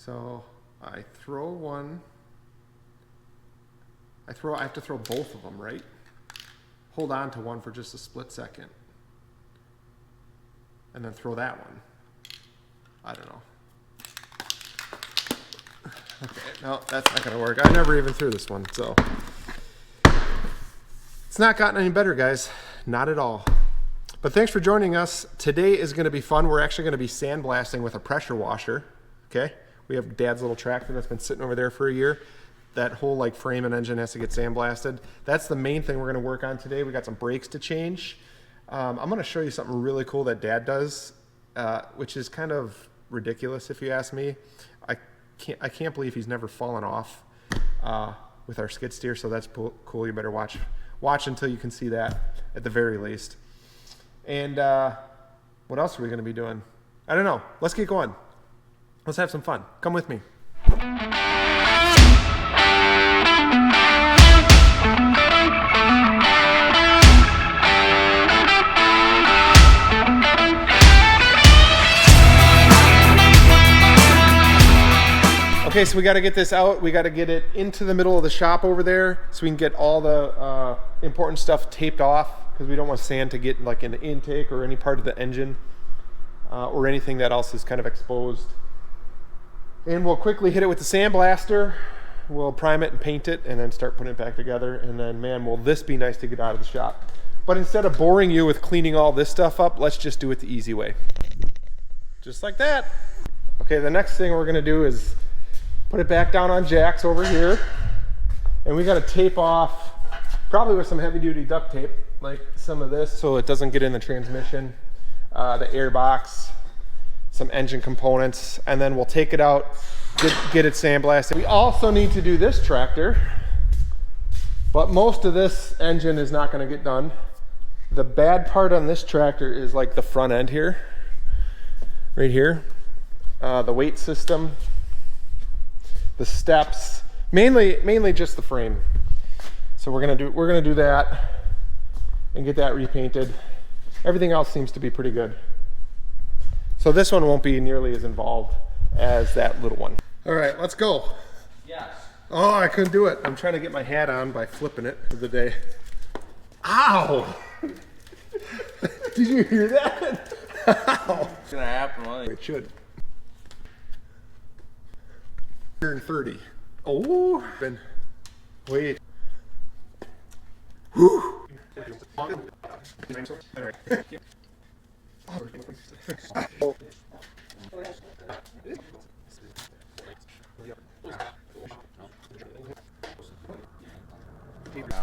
So I throw one. I have to throw both of them, right? Hold on to one for just a split second. And then throw that one. I don't know. Okay, no, that's not gonna work. I never even threw this one, so. It's not gotten any better, guys. Not at all. But thanks for joining us. Today is gonna be fun. We're actually gonna be sandblasting with a pressure washer, okay? We have Dad's little tractor that's been sitting over there for a year. That whole like frame and engine has to get sandblasted. That's the main thing we're gonna work on today. We got some brakes to change. I'm gonna show you something really cool that Dad does, which is kind of ridiculous if you ask me. I can't believe he's never fallen off with our skid steer, so that's cool. You better watch until you can see that at the very least. And what else are we gonna be doing? I don't know. Let's get going. Let's have some fun. Come with me. Okay, so we got to get this out. We got to get it into the middle of the shop over there so we can get all the important stuff taped off, because we don't want sand to get like in the intake or any part of the engine or anything that else is kind of exposed. And we'll quickly hit it with the sandblaster. We'll prime it and paint it and then start putting it back together. And then, man, will this be nice to get out of the shop. But instead of boring you with cleaning all this stuff up, let's just do it the easy way. Just like that. Okay, the next thing we're gonna do is put it back down on jacks over here. And we gotta tape off, probably with some heavy duty duct tape, like some of this, so it doesn't get in the transmission, the air box, some engine components, and then we'll take it out, get it sandblasted. We also need to do this tractor, but most of this engine is not gonna get done. The bad part on this tractor is like the front end here, right here, the weight system, the steps, mainly just the frame. So we're gonna do that and get that repainted. Everything else seems to be pretty good. So this one won't be nearly as involved as that little one. All right, let's go. Yes. Oh, I couldn't do it. I'm trying to get my hat on by flipping it for the day. Ow! Did you hear that? Ow. It's gonna happen, right? It should. 130. Oh, been. Wait. Whew.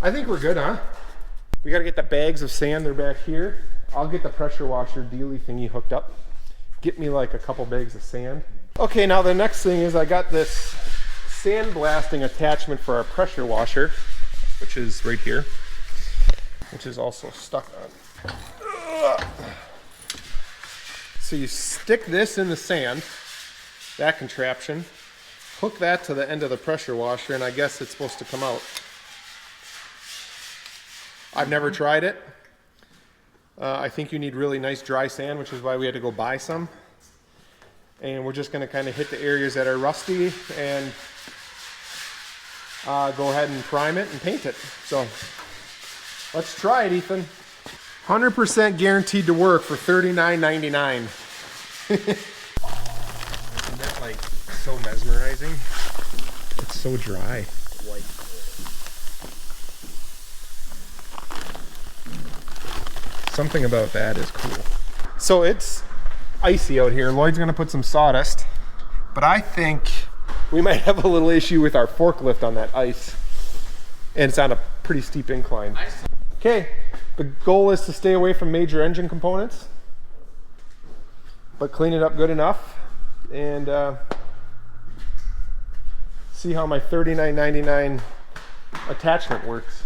I think we're good, huh? We got to get the bags of sand. They're back here. I'll get the pressure washer dealy thingy hooked up. Get me like a couple bags of sand. Okay, now the next thing is I got this sandblasting attachment for our pressure washer, which is right here, which is also stuck on. So you stick this in the sand, that contraption, hook that to the end of the pressure washer, and I guess it's supposed to come out. I've never tried it. I think you need really nice dry sand, which is why we had to go buy some. And we're just gonna kind of hit the areas that are rusty and go ahead and prime it and paint it. So let's try it, Ethan. 100% guaranteed to work for $39.99. Isn't that like so mesmerizing? It's so dry. White. Something about that is cool. So it's icy out here. Lloyd's gonna put some sawdust, but I think we might have a little issue with our forklift on that ice. And it's on a pretty steep incline. Okay, the goal is to stay away from major engine components, but clean it up good enough and see how my $39.99 attachment works.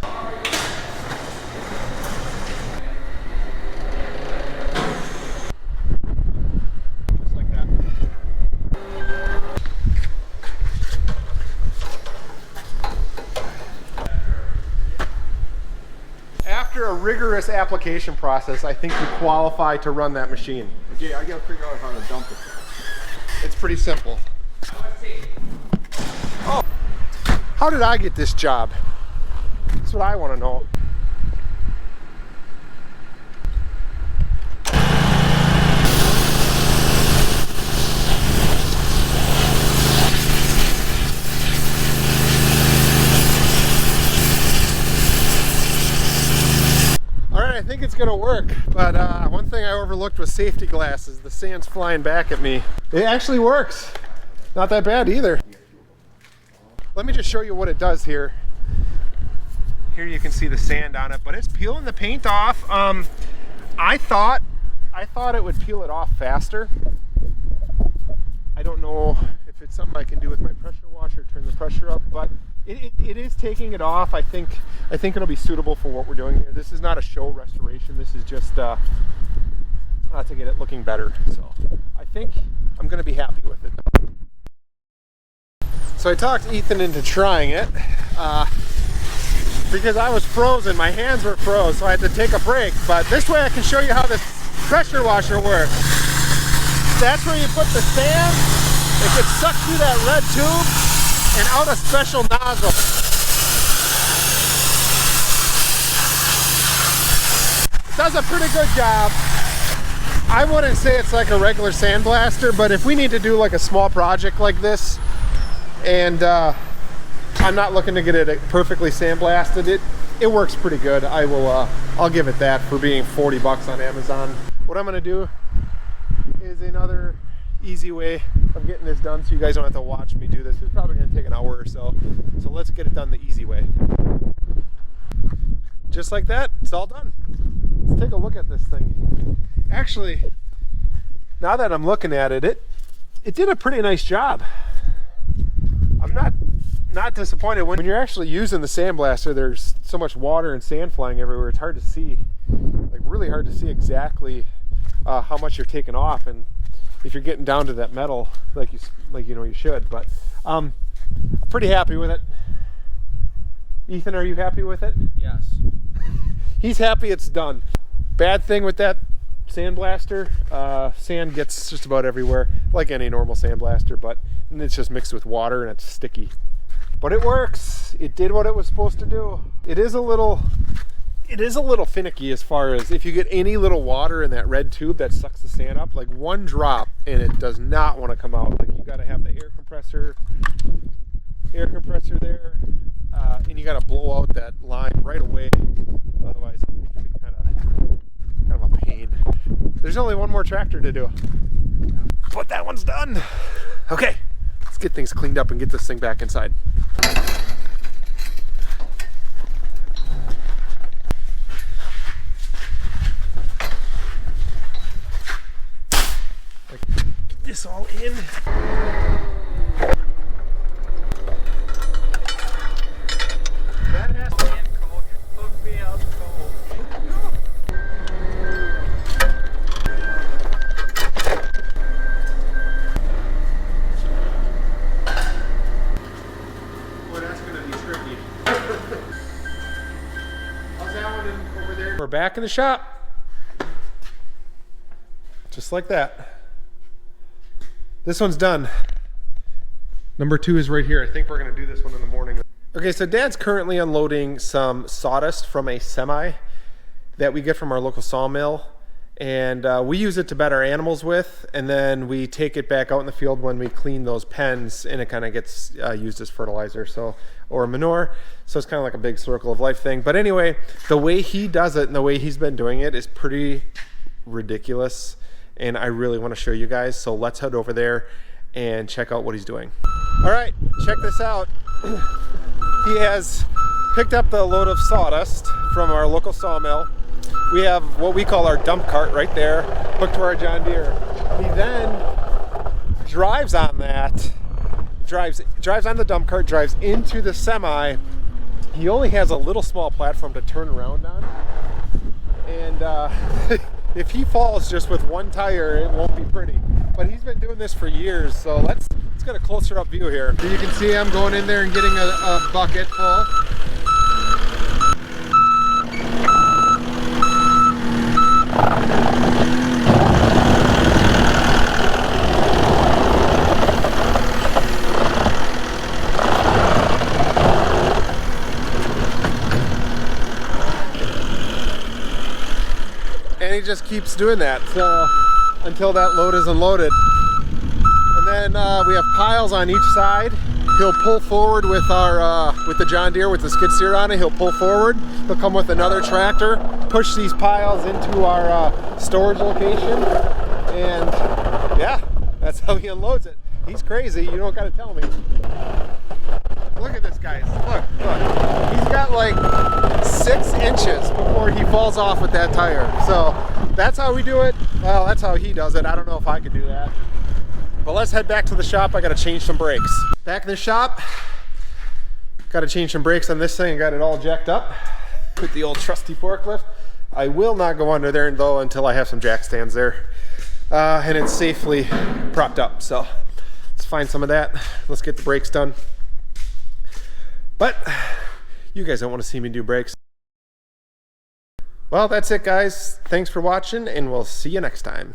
After a rigorous application process, I think we qualify to run that machine. Okay, I gotta figure out how to dump it. It's pretty simple. Let's see. How did I get this job? That's what I want to know. Alright, I think it's gonna work, but one thing I overlooked was safety glasses. The sand's flying back at me. It actually works. Not that bad either. Let me just show you what it does here. Here you can see the sand on it, but it's peeling the paint off. I thought it would peel it off faster. I don't know if it's something I can do with my pressure washer, turn the pressure up, but it is taking it off. I think it'll be suitable for what we're doing here. This is not a show restoration. This is just to get it looking better. So I think I'm going to be happy with it. So I talked Ethan into trying it because I was frozen. My hands were froze, so I had to take a break. But this way I can show you how this pressure washer works. That's where you put the sand. It gets sucked through that red tube and out a special nozzle. It does a pretty good job. I wouldn't say it's like a regular sandblaster, but if we need to do like a small project like this, and I'm not looking to get it perfectly sandblasted, it works pretty good. I'll give it that for being 40 bucks on Amazon. What I'm gonna do is another easy way of getting this done, so you guys don't have to watch me do this. It's probably gonna take an hour or so. So let's get it done the easy way. Just like that, it's all done. Let's take a look at this thing. Actually, now that I'm looking at it, it did a pretty nice job. I'm not disappointed. When you're actually using the sandblaster, there's so much water and sand flying everywhere. It's hard to see, like really hard to see exactly how much you're taking off, and if you're getting down to that metal like you know you should. But I'm pretty happy with it. Ethan, are you happy with it? Yes. He's happy it's done. Bad thing with that sandblaster, sand gets just about everywhere, like any normal sandblaster, but it's just mixed with water and it's sticky. But it works. It did what it was supposed to do. It is a little finicky as far as if you get any little water in that red tube that sucks the sand up, like one drop and it does not want to come out. Like you got to have the air compressor there, and you got to blow out that line right away. Otherwise, it can be kind of a pain. There's only one more tractor to do, but that one's done. Okay, let's get things cleaned up and get this thing back inside. Get this all in. That has to be cold. Hook me out cold. Boy, that's gonna be tricky. How's that one over there? We're back in the shop. Just like that. This one's done. Number 2 is right here. I think we're gonna do this one in the morning. Okay, so Dad's currently unloading some sawdust from a semi that we get from our local sawmill, and we use it to bed our animals with, and then we take it back out in the field when we clean those pens, and it kind of gets used as fertilizer, or manure. So it's kind of like a big circle of life thing. But anyway, the way he does it and the way he's been doing it is pretty ridiculous, and I really want to show you guys. So let's head over there and check out what he's doing. All right, check this out. He has picked up the load of sawdust from our local sawmill. We have what we call our dump cart right there, hooked to our John Deere. He then drives on that, drives on the dump cart, drives into the semi. He only has a little small platform to turn around on, and if he falls just with one tire, it won't be pretty. But he's been doing this for years, so let's get a closer up view here. So you can see I'm going in there and getting a bucket full. and he just keeps doing that until that load is unloaded. And then we have piles on each side. He'll pull forward with our with the John Deere with the skid steer on it. He'll pull forward. He'll come with another tractor, push these piles into our storage location, and yeah, that's how he unloads it. He's crazy. You don't got to tell me. Look at this, guys. Look. He's got like 6 inches before he falls off with that tire. So that's how we do it. Well, that's how he does it. I don't know if I could do that. But let's head back to the shop. I got to change some brakes. Back in the shop, got to change some brakes on this thing. I got it all jacked up with the old trusty forklift. I will not go under there though until I have some jack stands there. And it's safely propped up. So let's find some of that. Let's get the brakes done. But you guys don't want to see me do brakes. Well, that's it, guys. Thanks for watching, and we'll see you next time.